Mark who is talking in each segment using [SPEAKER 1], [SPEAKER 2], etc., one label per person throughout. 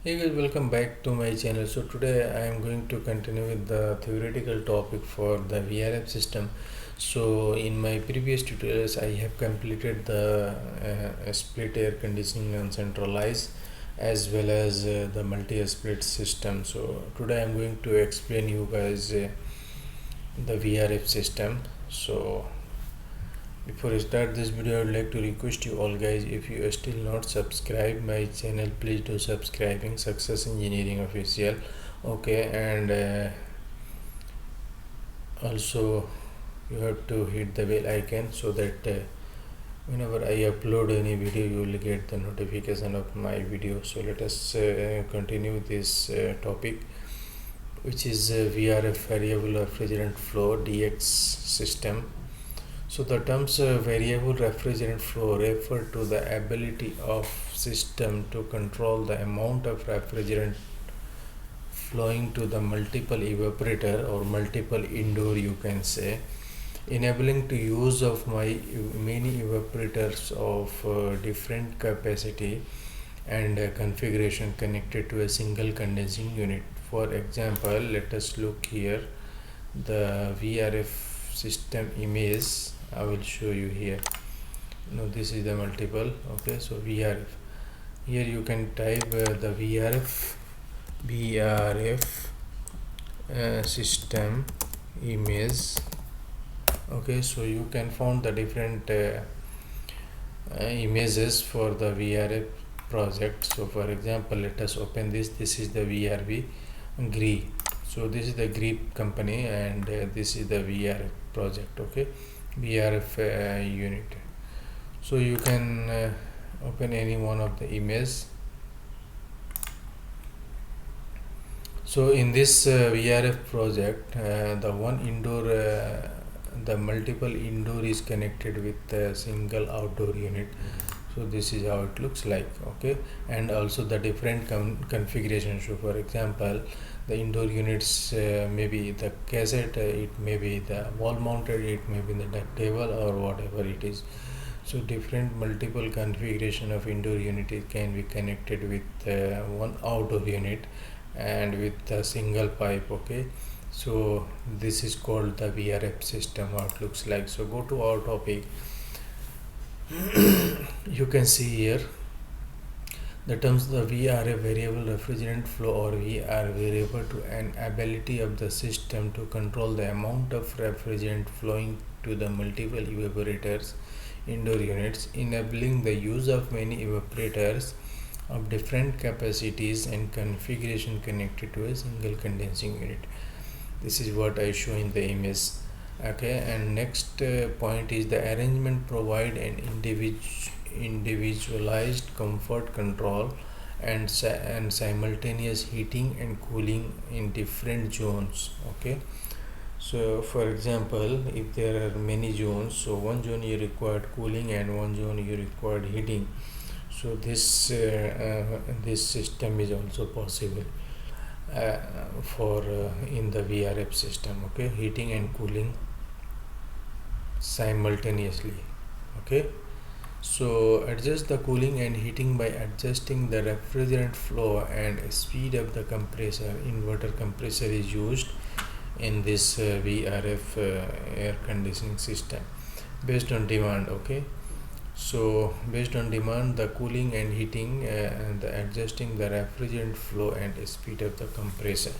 [SPEAKER 1] Hey guys, welcome back to my channel. So today I am going to continue with the theoretical topic for the VRF system. So in my previous tutorials I have completed the split air conditioning and centralized as well as the multi-split system. So today I am going to explain you guys the VRF system. So before I start this video, I would like to request you all guys, if you are still not subscribed my channel, please do subscribing Success Engineering Official. Okay, and also you have to hit the bell icon so that whenever I upload any video you will get the notification of my video. So let us continue this topic, which is VRF variable refrigerant flow DX system. So the terms variable refrigerant flow refer to the ability of system to control the amount of refrigerant flowing to the multiple evaporator or multiple indoor, you can say, enabling to use of many evaporators of different capacity and configuration connected to a single condensing unit. For example, let us look here the VRF system image. I will show you here. Now this is the multiple. Okay, so VRF. Here you can type the VRF system image. Okay, so you can find the different images for the VRF project. So for example, let us open this. This is the VRV GRE. So this is the GRE company and this is the VRF project. Okay, VRF unit. So you can open any one of the images. So in this VRF project, the one indoor, the multiple indoor is connected with a single outdoor unit. So this is how it looks like. Okay, and also the different configuration. So for example, the indoor units may be the cassette, it may be the wall mounted, it may be the duct table or whatever it is. So different multiple configuration of indoor unit can be connected with one outdoor unit and with a single pipe. Okay, so this is called the VRF system, how it looks like. So go to our topic. You can see here the terms the VRF variable refrigerant flow or VR refer to an ability of the system to control the amount of refrigerant flowing to the multiple evaporators indoor units, enabling the use of many evaporators of different capacities and configuration connected to a single condensing unit. This is what I show in the image. Okay, and next point is the arrangement provide an individualized comfort control and simultaneous heating and cooling in different zones. Okay, so for example, if there are many zones, so one zone you required cooling and one zone you required heating. So this system is also possible for in the VRF system. Okay, heating and cooling simultaneously. Okay, so adjust the cooling and heating by adjusting the refrigerant flow and speed of the compressor. Inverter compressor is used in this VRF air conditioning system based on demand. Okay, so based on demand, the cooling and heating and the adjusting the refrigerant flow and speed of the compressor.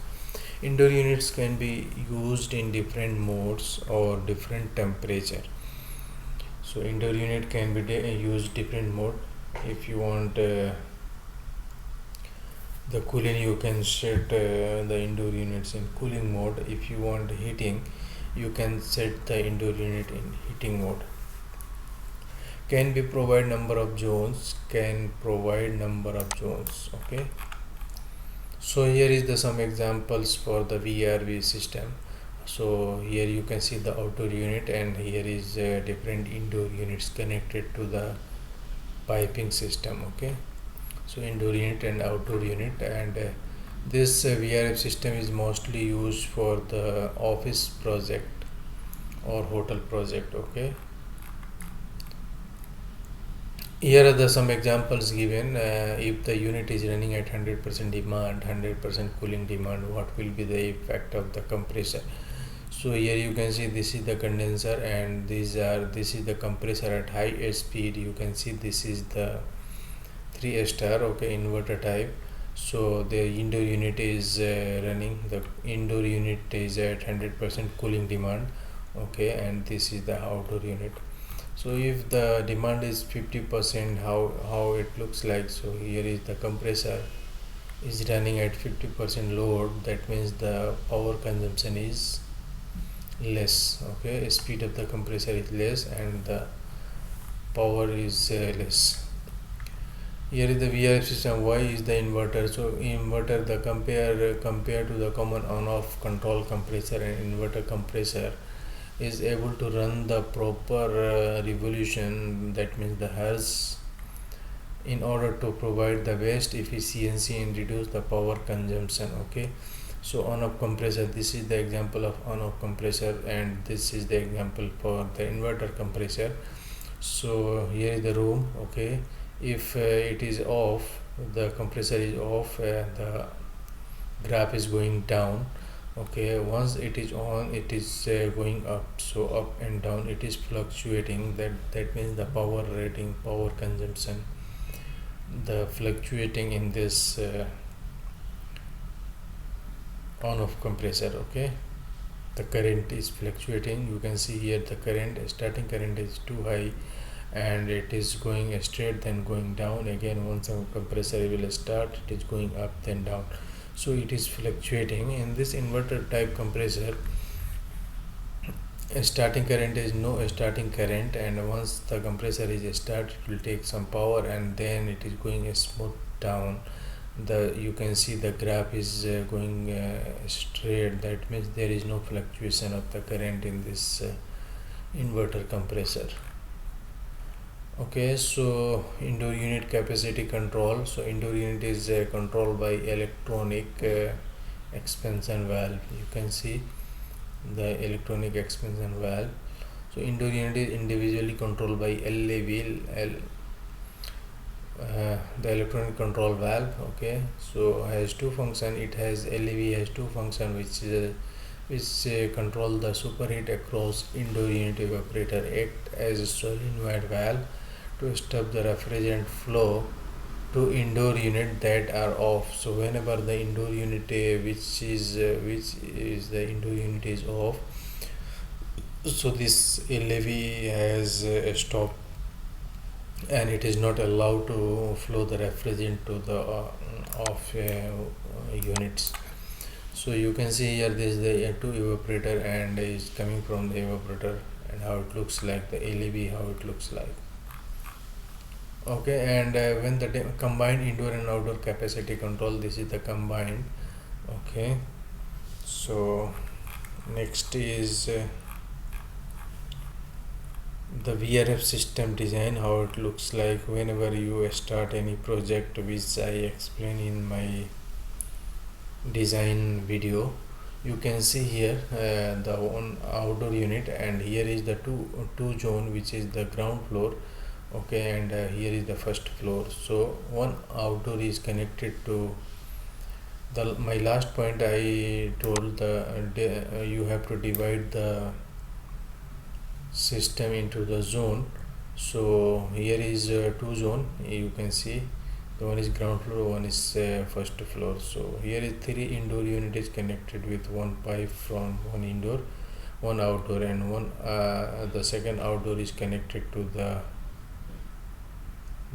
[SPEAKER 1] Indoor units can be used in different modes or different temperature. So indoor unit can be used different mode. If you want the cooling, you can set the indoor units in cooling mode. If you want heating, you can set the indoor unit in heating mode. Can be provide number of zones, okay. So here is the some examples for the VRV system. So here you can see the outdoor unit and here is different indoor units connected to the piping system. Okay, so indoor unit and outdoor unit, and this VRF system is mostly used for the office project or hotel project. Okay, Here are some examples given. If the unit is running at 100% demand, 100% cooling demand, what will be the effect of the compressor? So here you can see this is the condenser, and this is the compressor at high speed. You can see this is the 3 star, okay, inverter type. So the indoor unit is running. The indoor unit is at 100% cooling demand, okay, and this is the outdoor unit. So if the demand is 50%, how it looks like? So here is the compressor is running at 50% load. That means the power consumption is less, okay, speed of the compressor is less and the power is less. Here is the VRF system. Why is the inverter? So inverter, the compare to the common on-off control compressor, and inverter compressor is able to run the proper revolution, that means the hertz, in order to provide the best efficiency and reduce the power consumption, okay. So on-off compressor, this is the example of on-off compressor, and this is the example for the inverter compressor. So here is the room, okay. If it is off, the compressor is off, the graph is going down, okay. Once it is on, it is going up. So up and down it is fluctuating. That means the power rating, power consumption, the fluctuating in this on off compressor, okay. The current is fluctuating. You can see here the current, starting current is too high and it is going straight, then going down again. Once a compressor will start, it is going up then down. So it is fluctuating. In this inverter type compressor, starting current is no starting current, and once the compressor is started, it will take some power and then it is going smooth down. You can see the graph is going straight. That means there is no fluctuation of the current in this inverter compressor, okay. So indoor unit capacity control. So indoor unit is controlled by electronic expansion valve. You can see the electronic expansion valve. So indoor unit is individually controlled by LAV, the electronic control valve, okay. So has two function. It has LAV has two function, which control the superheat across indoor unit evaporator, act as a solenoid valve to stop the refrigerant flow to indoor unit that are off. So whenever the indoor unit which is the indoor unit is off, so this LAV has stopped and it is not allowed to flow the refrigerant to the off units. So you can see here this is the two evaporator and is coming from the evaporator, and how it looks like, the LAV how it looks like, okay. And when the combined indoor and outdoor capacity control, this is the combined, okay. So next is the VRF system design, how it looks like whenever you start any project, which I explain in my design video. You can see here the one outdoor unit, and here is the two zone, which is the ground floor, okay, and here is the first floor. So one outdoor is connected to my last point I told, the you have to divide the system into the zone. So here is two zone. You can see the one is ground floor, one is first floor. So here is 3 indoor unit is connected with one pipe from one indoor, one outdoor, and one the second outdoor is connected to the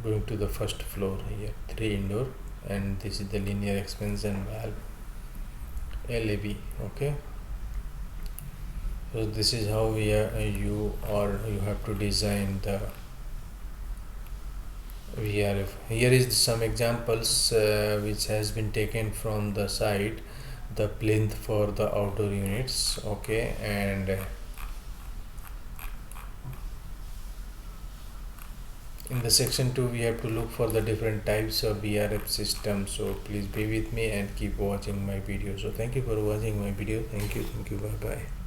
[SPEAKER 1] going to the first floor. Here 3 indoor, and this is the linear expansion valve, LAV, okay. So this is how you have to design the VRF. Here is some examples which has been taken from the site, the plinth for the outdoor units, okay. And in the section 2 we have to look for the different types of VRF system. So please be with me and keep watching my video. So thank you for watching my video. Thank you, bye bye.